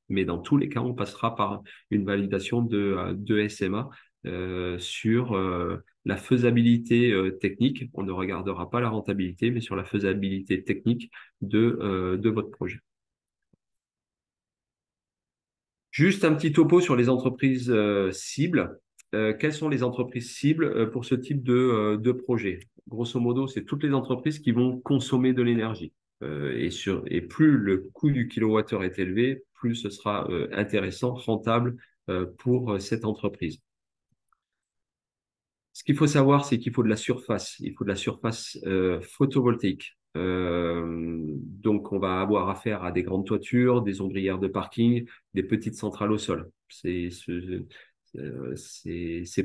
mais dans tous les cas, on passera par une validation de SMA sur la faisabilité technique. On ne regardera pas la rentabilité, mais sur la faisabilité technique de votre projet. Juste un petit topo sur les entreprises cibles. Quelles sont les entreprises cibles pour ce type de projet? Grosso modo, c'est toutes les entreprises qui vont consommer de l'énergie. Et plus le coût du kilowattheure est élevé, plus ce sera intéressant, rentable pour cette entreprise. Ce qu'il faut savoir, c'est qu'il faut de la surface. Il faut de la surface photovoltaïque. Donc, on va avoir affaire à des grandes toitures, des ombrières de parking, des petites centrales au sol. C'est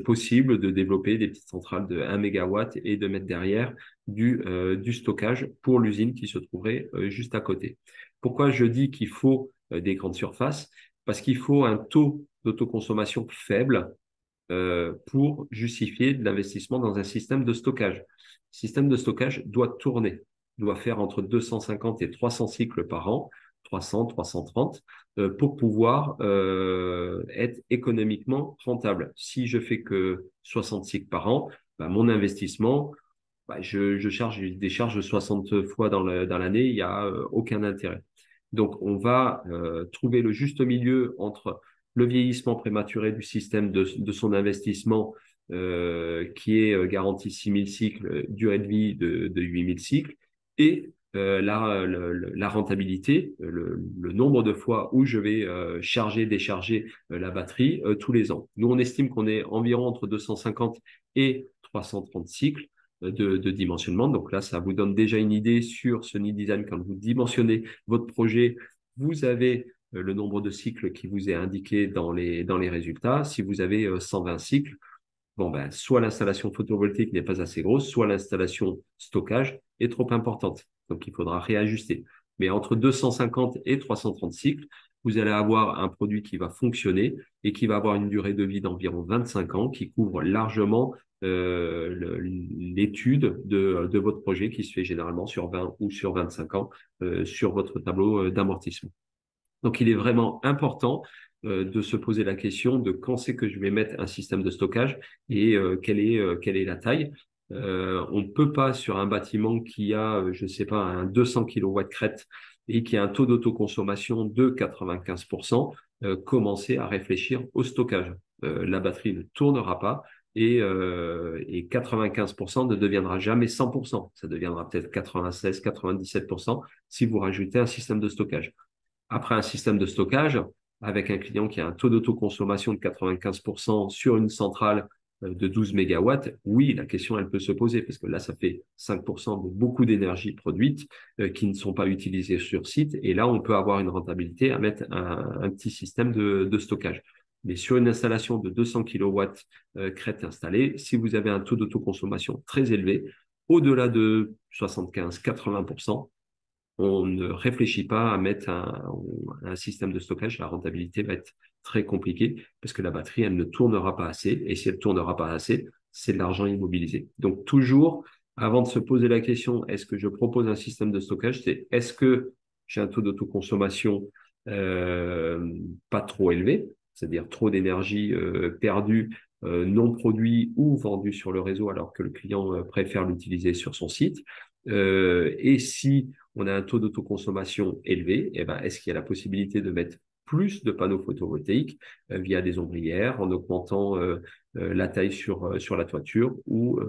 possible de développer des petites centrales de 1 mégawatt et de mettre derrière du stockage pour l'usine qui se trouverait juste à côté. Pourquoi je dis qu'il faut des grandes surfaces? Parce qu'il faut un taux d'autoconsommation faible pour justifier de l'investissement dans un système de stockage. Le système de stockage doit tourner, doit faire entre 250 et 300 cycles par an, 300, 330, pour pouvoir être économiquement rentable. Si je fais que 60 cycles par an, bah, mon investissement, bah, je charge des charges 60 fois dans l'année, il n'y a aucun intérêt. Donc, on va trouver le juste milieu entre le vieillissement prématuré du système de son investissement qui est garanti 6 000 cycles, durée de vie de 8 000 cycles, et la rentabilité, le nombre de fois où je vais charger, décharger la batterie tous les ans. Nous, on estime qu'on est environ entre 250 et 330 cycles de dimensionnement. Donc là, ça vous donne déjà une idée sur ce nid design. Quand vous dimensionnez votre projet, vous avez le nombre de cycles qui vous est indiqué dans les résultats. Si vous avez 120 cycles, bon, ben, soit l'installation photovoltaïque n'est pas assez grosse, soit l'installation stockage est trop importante. Donc, il faudra réajuster. Mais entre 250 et 330 cycles, vous allez avoir un produit qui va fonctionner et qui va avoir une durée de vie d'environ 25 ans, qui couvre largement l'étude de votre projet qui se fait généralement sur 20 ou sur 25 ans sur votre tableau d'amortissement. Donc, il est vraiment important de se poser la question de quand c'est que je vais mettre un système de stockage et quelle est la taille. On ne peut pas, sur un bâtiment qui a, je ne sais pas, un 200 kW crête et qui a un taux d'autoconsommation de 95%, commencer à réfléchir au stockage. La batterie ne tournera pas et 95% ne deviendra jamais 100%. Ça deviendra peut-être 96, 97% si vous rajoutez un système de stockage. Après un système de stockage, avec un client qui a un taux d'autoconsommation de 95% sur une centrale de 12 mégawatts, oui, la question, elle peut se poser parce que là, ça fait 5% de beaucoup d'énergie produite qui ne sont pas utilisées sur site. Et là, on peut avoir une rentabilité à mettre un petit système de stockage. Mais sur une installation de 200 kW crête installée, si vous avez un taux d'autoconsommation très élevé, au-delà de 75-80%, on ne réfléchit pas à mettre un système de stockage. La rentabilité va être très compliquée parce que la batterie, elle ne tournera pas assez. Et si elle ne tournera pas assez, c'est de l'argent immobilisé. Donc, toujours, avant de se poser la question, est-ce que je propose un système de stockage, c'est est-ce que j'ai un taux d'autoconsommation pas trop élevé, c'est-à-dire trop d'énergie perdue, non produit ou vendue sur le réseau alors que le client préfère l'utiliser sur son site. Et si on a un taux d'autoconsommation élevé, eh ben, est-ce qu'il y a la possibilité de mettre plus de panneaux photovoltaïques via des ombrières, en augmentant la taille sur la toiture ou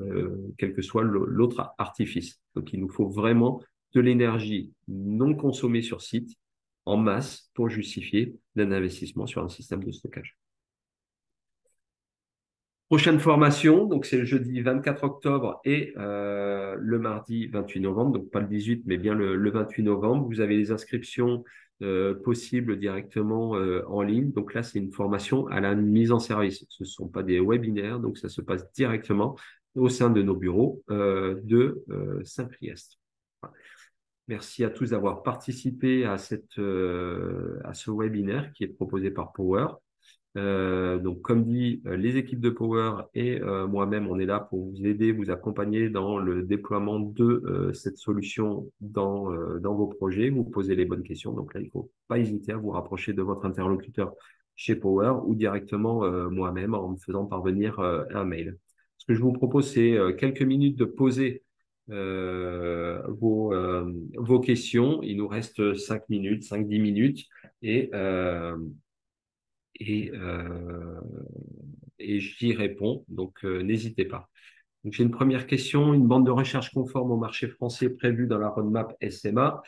quel que soit l'autre artifice. Donc, il nous faut vraiment de l'énergie non consommée sur site en masse pour justifier un investissement sur un système de stockage. Prochaine formation, donc c'est le jeudi 24 octobre et le mardi 28 novembre, donc pas le 18 mais bien le 28 novembre. Vous avez les inscriptions possibles directement en ligne. Donc là, c'est une formation à la mise en service. Ce ne sont pas des webinaires, donc ça se passe directement au sein de nos bureaux de Saint-Priest. Merci à tous d'avoir participé à à ce webinaire qui est proposé par Power. Donc, comme dit, les équipes de Power et moi-même, on est là pour vous aider, vous accompagner dans le déploiement de cette solution dans vos projets, vous poser les bonnes questions. Donc là, il ne faut pas hésiter à vous rapprocher de votre interlocuteur chez Power ou directement moi-même en me faisant parvenir un mail. Ce que je vous propose, c'est quelques minutes de poser vos questions. Il nous reste 5 minutes, 5-10 minutes. Et, euh, et, euh, et j'y réponds. Donc, n'hésitez pas. Donc, j'ai une première question. Une bande de recherche conforme au marché français prévue dans la roadmap SMA?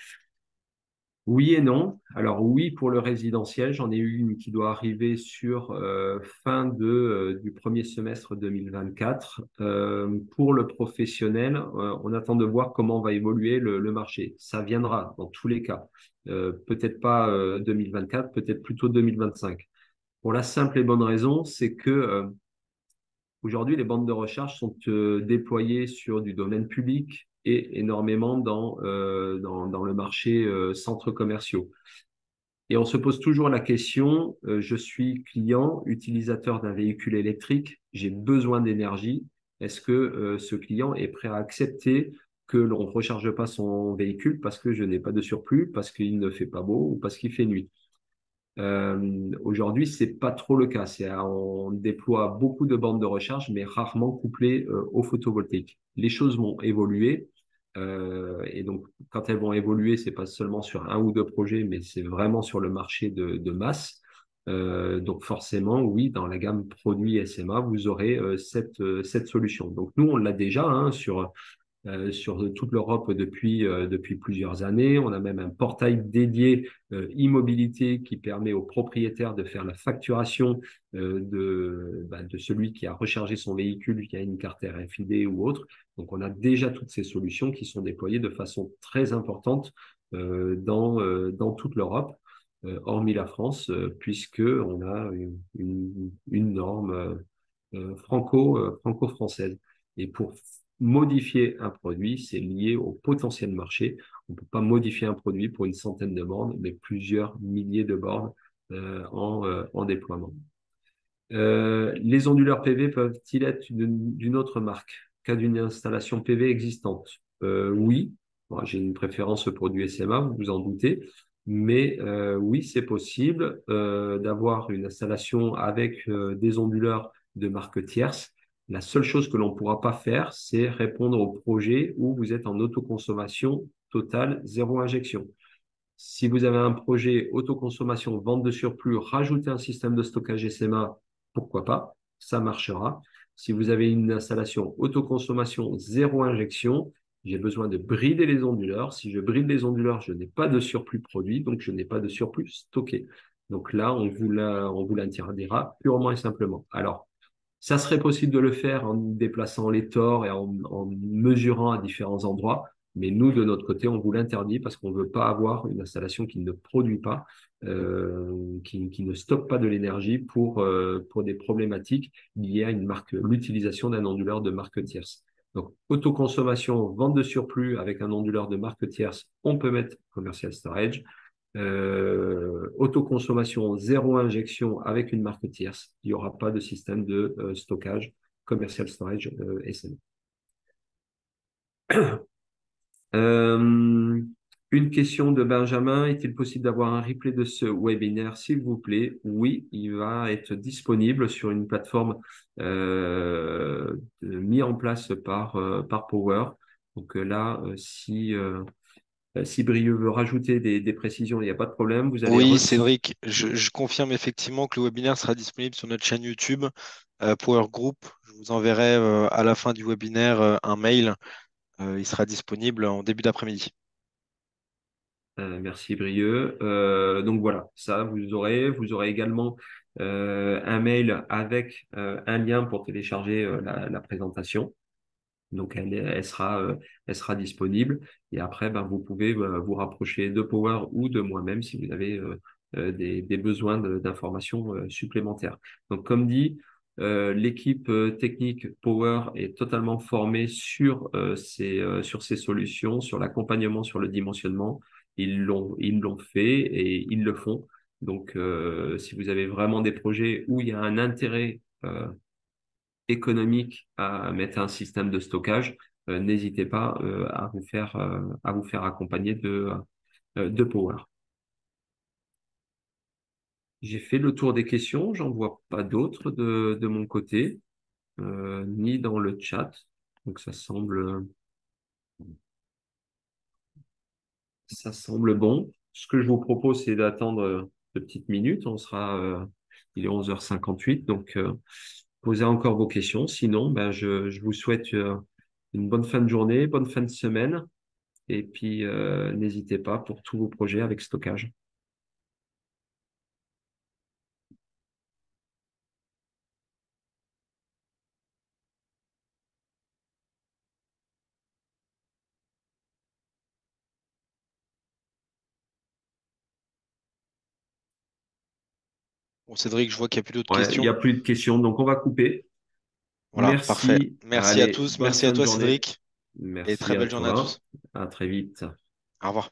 Oui et non. Alors oui pour le résidentiel, j'en ai eu une qui doit arriver sur fin du premier semestre 2024. Pour le professionnel, on attend de voir comment va évoluer le marché. Ça viendra dans tous les cas. Peut-être pas 2024, peut-être plutôt 2025. Pour la simple et bonne raison, c'est que aujourd'hui, les bandes de recharge sont déployées sur du domaine public et énormément dans le marché centres commerciaux. Et on se pose toujours la question, je suis client, utilisateur d'un véhicule électrique, j'ai besoin d'énergie. Est-ce que ce client est prêt à accepter que l'on ne recharge pas son véhicule parce que je n'ai pas de surplus, parce qu'il ne fait pas beau ou parce qu'il fait nuit? Aujourd'hui, c'est pas trop le cas. On déploie beaucoup de bornes de recharge, mais rarement couplées au photovoltaïque. Les choses vont évoluer. Et donc, quand elles vont évoluer, c'est pas seulement sur un ou deux projets, mais c'est vraiment sur le marché de masse. Donc, forcément, oui, dans la gamme produits SMA, vous aurez cette solution. Donc, nous, on l'a déjà hein, sur toute l'Europe depuis plusieurs années. On a même un portail dédié immobilité qui permet aux propriétaires de faire la facturation de celui qui a rechargé son véhicule via une carte RFID ou autre. Donc, on a déjà toutes ces solutions qui sont déployées de façon très importante dans toute l'Europe, hormis la France, puisque on a une norme franco-française. Et pour modifier un produit, c'est lié au potentiel marché. On ne peut pas modifier un produit pour une centaine de bornes, mais plusieurs milliers de bornes en déploiement. Les onduleurs PV peuvent-ils être d'une autre marque qu'à d'une installation PV existante? Oui. Bon, j'ai une préférence pour du SMA, vous vous en doutez. Mais oui, c'est possible d'avoir une installation avec des onduleurs de marque tierce. La seule chose que l'on ne pourra pas faire, c'est répondre au projet où vous êtes en autoconsommation totale, zéro injection. Si vous avez un projet autoconsommation, vente de surplus, rajouter un système de stockage SMA, pourquoi pas, ça marchera. Si vous avez une installation autoconsommation, zéro injection, j'ai besoin de brider les onduleurs. Si je bride les onduleurs, je n'ai pas de surplus produit, donc je n'ai pas de surplus stocké. Donc là, on vous l'interdira purement et simplement. Alors, ça serait possible de le faire en déplaçant les tors et en mesurant à différents endroits. Mais nous, de notre côté, on vous l'interdit parce qu'on ne veut pas avoir une installation qui ne produit pas, qui ne stocke pas de l'énergie pour des problématiques liées à l'utilisation d'un onduleur de marque tierce. Donc, autoconsommation, vente de surplus avec un onduleur de marque tierce, on peut mettre commercial storage. Autoconsommation, zéro injection avec une marque tierce. Il n'y aura pas de système de stockage commercial storage SM. Euh, une question de Benjamin. Est-il possible d'avoir un replay de ce webinaire, s'il vous plaît? Oui, il va être disponible sur une plateforme mise en place par Power. Donc là, si Brieux veut rajouter des précisions, il n'y a pas de problème. Vous allez Oui, retrouver. Cédric, je confirme effectivement que le webinaire sera disponible sur notre chaîne YouTube Power Group. Je vous enverrai à la fin du webinaire un mail. Il sera disponible en début d'après-midi. Merci Brieux. Donc voilà, ça vous aurez également un mail avec un lien pour télécharger la présentation. Donc elle sera disponible. Et après, ben, vous pouvez vous rapprocher de Power ou de moi-même si vous avez des besoins d'informations supplémentaires. Donc comme dit, L'équipe technique Power est totalement formée sur ces solutions, sur l'accompagnement, sur le dimensionnement. Ils l'ont fait et ils le font. Donc, si vous avez vraiment des projets où il y a un intérêt économique à mettre un système de stockage, n'hésitez pas à vous faire accompagner de Power. J'ai fait le tour des questions, j'en vois pas d'autres de mon côté, ni dans le chat. Donc ça semble bon. Ce que je vous propose, c'est d'attendre de petites minutes. Il est 11h58, donc posez encore vos questions. Sinon, ben, je vous souhaite une bonne fin de journée, bonne fin de semaine, et puis n'hésitez pas pour tous vos projets avec stockage. Bon, Cédric, je vois qu'il n'y a plus d'autres Ouais, il n'y questions. a plus de questions, donc on va couper. Voilà, parfait. Merci. Merci à Allez, tous. bonne Merci à fin de toi, journée. Cédric. Et Merci très à belle journée à toi. tous. À très vite. Au revoir.